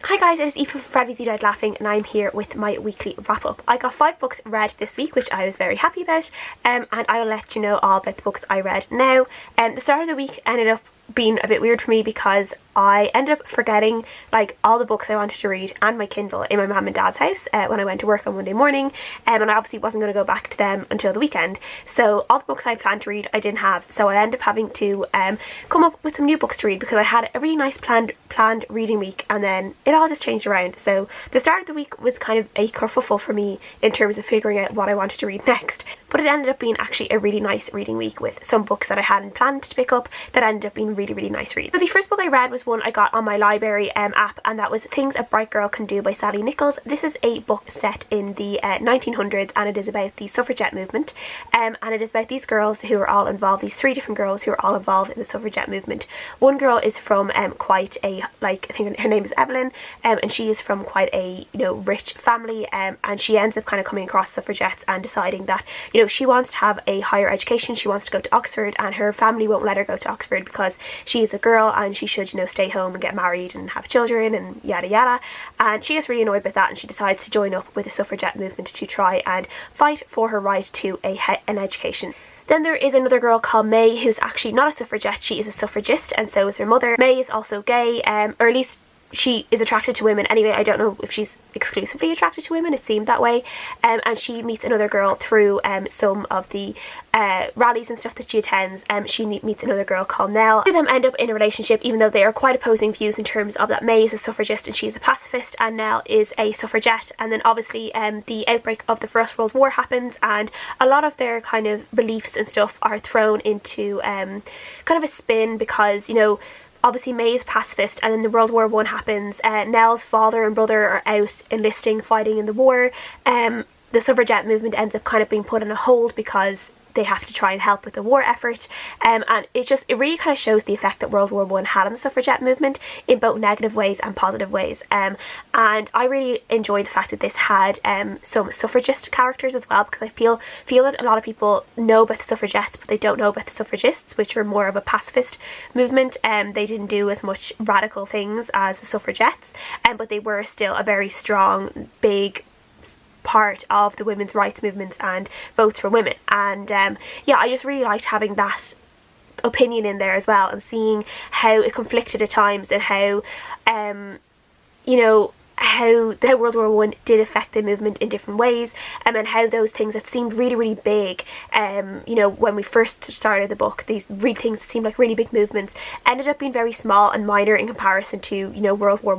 Hi guys, it is Aoife from Freddy's You Died Laughing and I'm here with my weekly wrap up. I got 5 books read this week, which I was very happy about, and I will let you know all about the books I read now. The start of the week ended up being a bit weird for me because I ended up forgetting like all the books I wanted to read and my Kindle in my mum and dad's house when I went to work on Monday morning, and I obviously wasn't going to go back to them until the weekend, so all the books I planned to read I didn't have, so I ended up having to come up with some new books to read because I had a really nice planned reading week and then it all just changed around. So the start of the week was kind of a kerfuffle for me in terms of figuring out what I wanted to read next, but it ended up being actually a really nice reading week with some books that I hadn't planned to pick up that ended up being really nice reads. So the first book I read was one I got on my library app, and that was Things a Bright Girl Can Do by Sally Nichols. This is a book set in the 1900s and it is about the suffragette movement, and it is about these girls who are all involved, these 3 different girls who are all involved in the suffragette movement. One girl is from quite a, like, I think her name is Evelyn, and she is from quite a, you know, rich family, and she ends up kind of coming across suffragettes and deciding that, you know, she wants to have a higher education, she wants to go to Oxford, and her family won't let her go to Oxford because she is a girl and she should, you know, stay home and get married and have children and yada yada, and she gets really annoyed with that and she decides to join up with the suffragette movement to try and fight for her right to an education. Then there is another girl called May who's actually not a suffragette, she is a suffragist, and so is her mother. May is also gay, or at least she is attracted to women anyway. I don't know if she's exclusively attracted to women, it seemed that way, and she meets another girl through some of the rallies and stuff that she attends. She meets another girl called Nell. Two of them end up in a relationship even though they are quite opposing views in terms of that May is a suffragist and she's a pacifist and Nell is a suffragette. And then obviously the outbreak of the First World War happens and a lot of their kind of beliefs and stuff are thrown into kind of a spin because, you know, obviously May is pacifist and then the World War I happens. Nell's father and brother are out enlisting, fighting in the war. The suffragette movement ends up kind of being put on a hold because they have to try and help with the war effort, and it really kind of shows the effect that World War I had on the suffragette movement in both negative ways and positive ways, and I really enjoyed the fact that this had some suffragist characters as well, because I feel that a lot of people know about the suffragettes but they don't know about the suffragists, which were more of a pacifist movement. They didn't do as much radical things as the suffragettes, but they were still a very strong, big part of the women's rights movements and votes for women, and yeah, I just really liked having that opinion in there as well and seeing how it conflicted at times and how you know, how the World War I did affect the movement in different ways, and how those things that seemed really big, you know, when we first started the book, these things that seemed like really big movements ended up being very small and minor in comparison to, you know, World War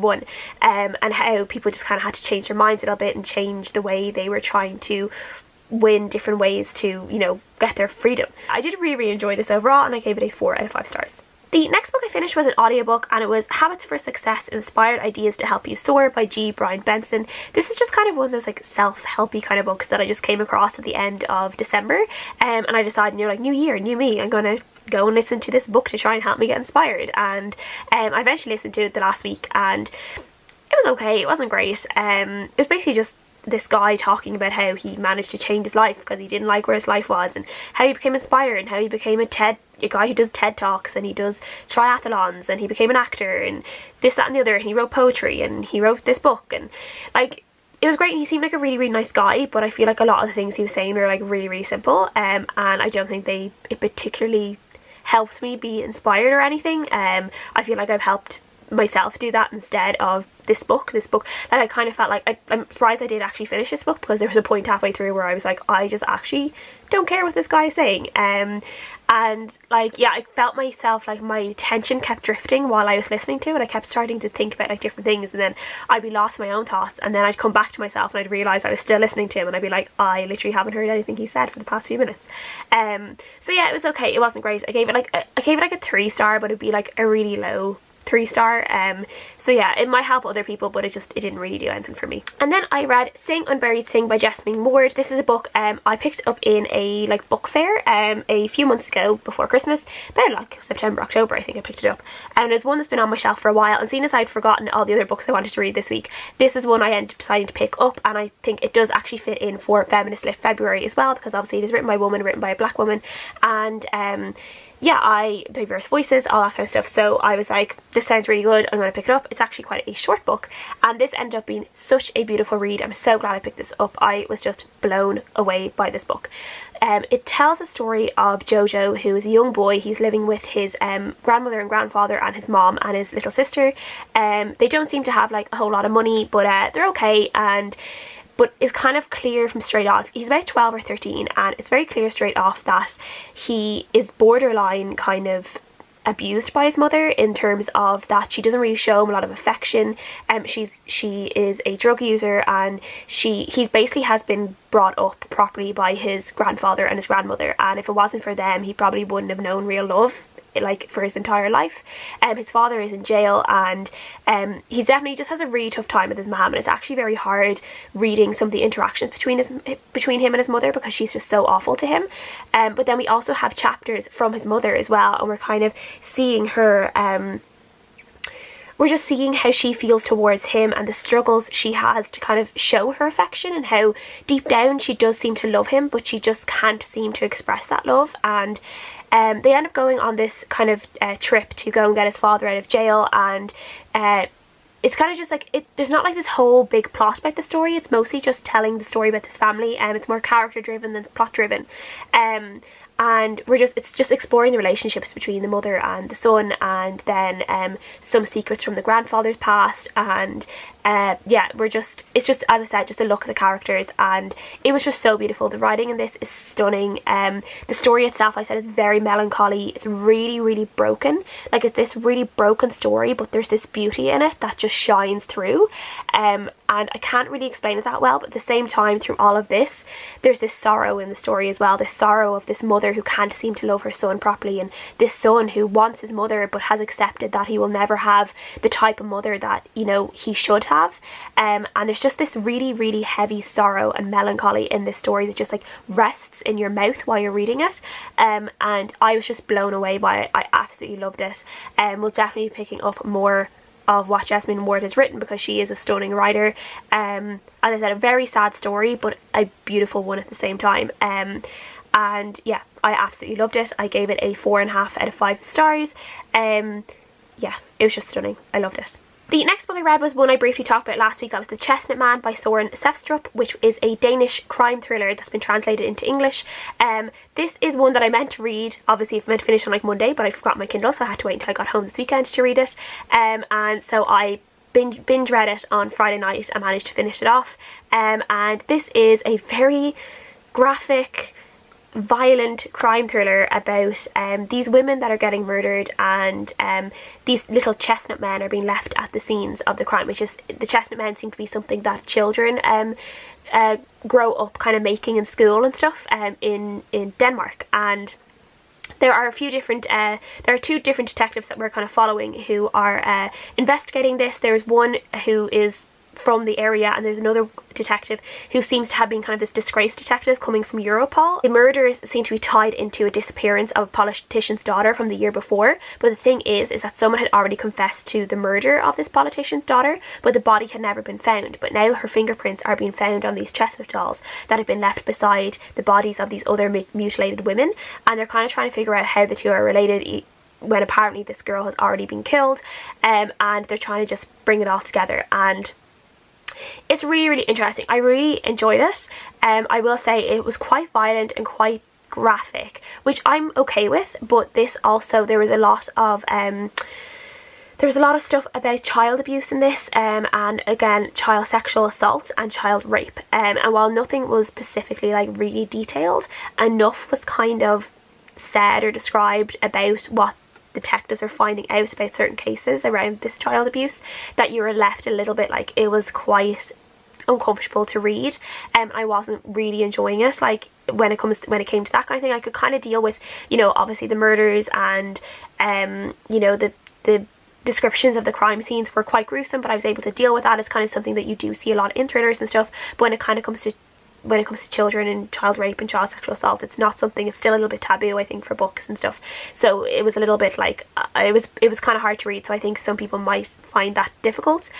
I, and how people just kind of had to change their minds a little bit and change the way they were trying to win different ways to, you know, get their freedom. I did really enjoy this overall and I gave it a 4 out of 5 stars. The next book I finished was an audiobook and it was Habits for Success, Inspired Ideas to Help You Soar by G. Brian Benson. This is just kind of one of those like self-helpy kind of books that I just came across at the end of December, and I decided, you know, like, new year, new me, I'm gonna go and listen to this book to try and help me get inspired, and I eventually listened to it the last week and it was okay, it wasn't great. It was basically just this guy talking about how he managed to change his life because he didn't like where his life was, and how he became inspired and how he became a guy who does TED Talks and he does triathlons and he became an actor and this, that and the other, and he wrote poetry and he wrote this book, and like, it was great and he seemed like a really nice guy, but I feel like a lot of the things he was saying were like really simple, and I don't think it particularly helped me be inspired or anything. I feel like I've helped myself do that instead of this book, like I kind of felt like I'm surprised I did actually finish this book, because there was a point halfway through where I was like, I just actually don't care what this guy is saying, and like, yeah, I felt myself, like my attention kept drifting while I was listening to it. I kept starting to think about like different things, and then I'd be lost in my own thoughts, and then I'd come back to myself and I'd realise I was still listening to him, and I'd be like, I literally haven't heard anything he said for the past few minutes. So yeah, it was okay, it wasn't great. I gave it like a 3-star, but it'd be like a really low 3-star. So yeah, it might help other people, but it didn't really do anything for me. And then I read Sing Unburied Sing by Jesmyn. This is a book I picked up in a like book fair a few months ago before Christmas, about like September, October I think I picked it up, and it's one that's been on my shelf for a while, and seeing as I'd forgotten all the other books I wanted to read this week, this is one I ended up deciding to pick up, and I think it does actually fit in for Feminist Lit February as well, because obviously it is written by a woman, written by a black woman, and diverse voices, all that kind of stuff. So I was like, this sounds really good, I'm going to pick it up. It's actually quite a short book, and this ended up being such a beautiful read. I'm so glad I picked this up. I was just blown away by this book. It tells the story of Jojo, who is a young boy. He's living with his grandmother and grandfather and his mom and his little sister. They don't seem to have like a whole lot of money, but they're okay, but it's kind of clear from straight off, he's about 12 or 13, and it's very clear straight off that he is borderline kind of abused by his mother, in terms of that she doesn't really show him a lot of affection. She is a drug user, and he's basically has been brought up properly by his grandfather and his grandmother, and if it wasn't for them, he probably wouldn't have known real love like for his entire life. His father is in jail, and he definitely just has a really tough time with his mom, and it's actually very hard reading some of the interactions between him and his mother, because she's just so awful to him. But then we also have chapters from his mother as well, and we're kind of seeing her we're just seeing how she feels towards him and the struggles she has to kind of show her affection, and how deep down she does seem to love him, but she just can't seem to express that love. And they end up going on this kind of trip to go and get his father out of jail, and it's kind of just like, there's not like this whole big plot about the story. It's mostly just telling the story about this family, and it's more character driven than plot driven. And it's just exploring the relationships between the mother and the son, and then some secrets from the grandfather's past, and it's just, as I said, just a look at the characters, and it was just so beautiful. The writing in this is stunning. The story itself, I said, is very melancholy. It's really, really broken. Like, it's this really broken story, but there's this beauty in it that just shines through. And I can't really explain it that well, but at the same time, through all of this, there's this sorrow in the story as well. This sorrow of this mother who can't seem to love her son properly, and this son who wants his mother but has accepted that he will never have the type of mother that, you know, he should have. And there's just this really, really heavy sorrow and melancholy in this story that just like rests in your mouth while you're reading it. And I was just blown away by it. I absolutely loved it. We'll definitely be picking up more of what Jesmyn Ward has written, because she is a stunning writer. As I said, a very sad story, but a beautiful one at the same time. And yeah, I absolutely loved it. I gave it a 4.5 out of 5 stars. Yeah, it was just stunning. I loved it. The next book I read was one I briefly talked about last week. That was The Chestnut Man by Søren Sveistrup, which is a Danish crime thriller that's been translated into English. This is one that I meant to read, obviously I meant to finish on like Monday, but I forgot my Kindle, so I had to wait until I got home this weekend to read it. And so I binge read it on Friday night. I managed to finish it off. And this is a very graphic, violent crime thriller about these women that are getting murdered, and these little chestnut men are being left at the scenes of the crime, which is, the chestnut men seem to be something that children grow up kind of making in school and stuff in Denmark. And there are two different detectives that we're kind of following who are investigating this. There's one who is from the area, and there's another detective who seems to have been kind of this disgraced detective coming from Europol. The murders seem to be tied into a disappearance of a politician's daughter from the year before, but the thing is that someone had already confessed to the murder of this politician's daughter, but the body had never been found. But now her fingerprints are being found on these chestnut dolls that have been left beside the bodies of these other mutilated women, and they're kind of trying to figure out how the two are related, when apparently this girl has already been killed, and they're trying to just bring it all together. And it's really, really interesting. I really enjoyed it. I will say it was quite violent and quite graphic, which I'm okay with, but this also, there was a lot of stuff about child abuse in this, and again, child sexual assault and child rape. And while nothing was specifically like really detailed, enough was kind of said or described about what detectives are finding out about certain cases around this child abuse, that you were left a little bit like, it was quite uncomfortable to read. I wasn't really enjoying it. Like, when it came to that kind of thing, I could kind of deal with, you know, obviously the murders and you know, the descriptions of the crime scenes were quite gruesome, but I was able to deal with that. It's kind of something that you do see a lot in thrillers and stuff, but when it comes to children and child rape and child sexual assault, it's not something, it's still a little bit taboo, I think, for books and stuff. So it was a little bit like, it was kind of hard to read, so I think some people might find that difficult.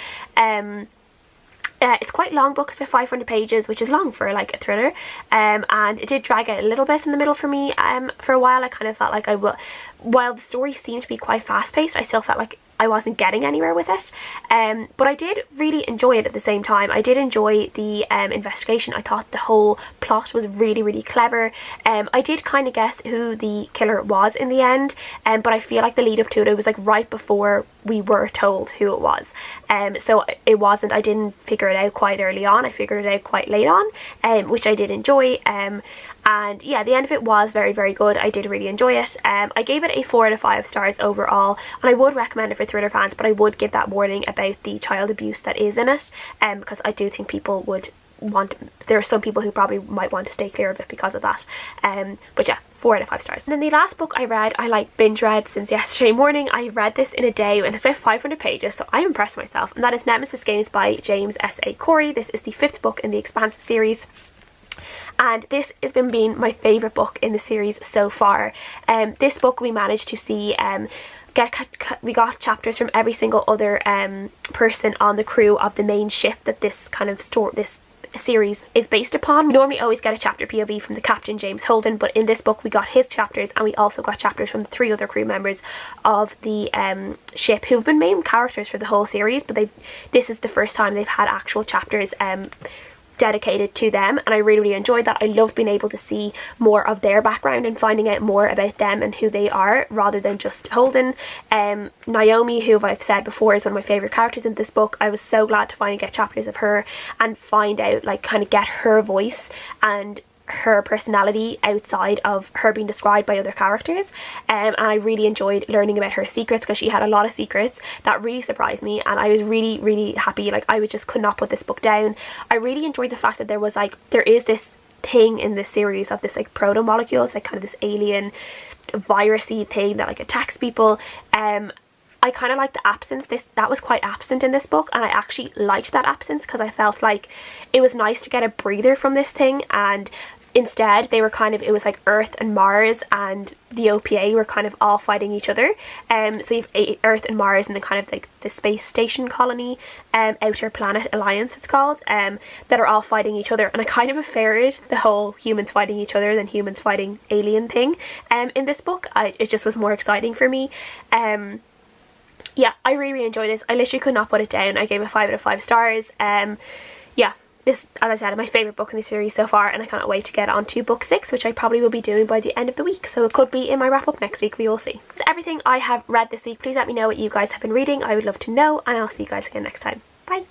It's quite long book, it's about 500 pages, which is long for like a thriller, and it did drag out a little bit in the middle for me. For a while I kind of felt like while the story seemed to be quite fast-paced, I still felt like I wasn't getting anywhere with it, but I did really enjoy it at the same time. I did enjoy the investigation. I thought the whole plot was really clever. I did kind of guess who the killer was in the end, but I feel like the lead up to it was like right before we were told who it was, so it wasn't, I didn't figure it out quite early on. I figured it out quite late on, which I did enjoy, and yeah, the end of it was very good. I did really enjoy it. I gave it a 4 out of 5 stars overall, and I would recommend it for thriller fans, but I would give that warning about the child abuse that is in it, because I do think people would there are some people who probably might want to stay clear of it because of that, but yeah, 4 out of 5 stars. And then the last book I read, I like binge read since yesterday morning. I read this in a day and it's about 500 pages, so I'm impressed with myself, and that is Nemesis Games by James S.A. Corey. This is the 5th book in the Expanse series, and this has been being my favourite book in the series so far. This book we managed to see we got chapters from every single other person on the crew of the main ship that this kind of this series is based upon. We normally always get a chapter POV from the captain, James Holden, but in this book we got his chapters, and we also got chapters from the 3 other crew members of the ship who've been main characters for the whole series, but this is the first time they've had actual chapters dedicated to them, and I really enjoyed that. I love being able to see more of their background and finding out more about them and who they are, rather than just Holden. Naomi, who I've said before is one of my favourite characters in this book, I was so glad to finally get chapters of her and find out, like, kind of get her voice and her personality outside of her being described by other characters, and I really enjoyed learning about her secrets, because she had a lot of secrets that really surprised me, and I was really happy. Like, I just could not put this book down. I really enjoyed the fact that there is this thing in this series of this like proto molecules, like kind of this alien virusy thing that like attacks people. I kind of like the absence. That was quite absent in this book, and I actually liked that absence because I felt like it was nice to get a breather from this thing, and instead they were it was like Earth and Mars and the OPA were kind of all fighting each other. So you have Earth and Mars and the kind of like the space station colony, Outer Planet Alliance it's called, that are all fighting each other, and I kind of preferred the whole humans fighting each other than humans fighting alien thing in this book. It just was more exciting for me. Yeah, I really enjoyed this. I literally could not put it down. I gave it 5 out of 5 stars. Yeah, this, as I said, is my favourite book in the series so far, and I cannot wait to get on to book 6, which I probably will be doing by the end of the week, so it could be in my wrap up next week, we will see. That's everything I have read this week. Please let me know what you guys have been reading. I would love to know, and I'll see you guys again next time.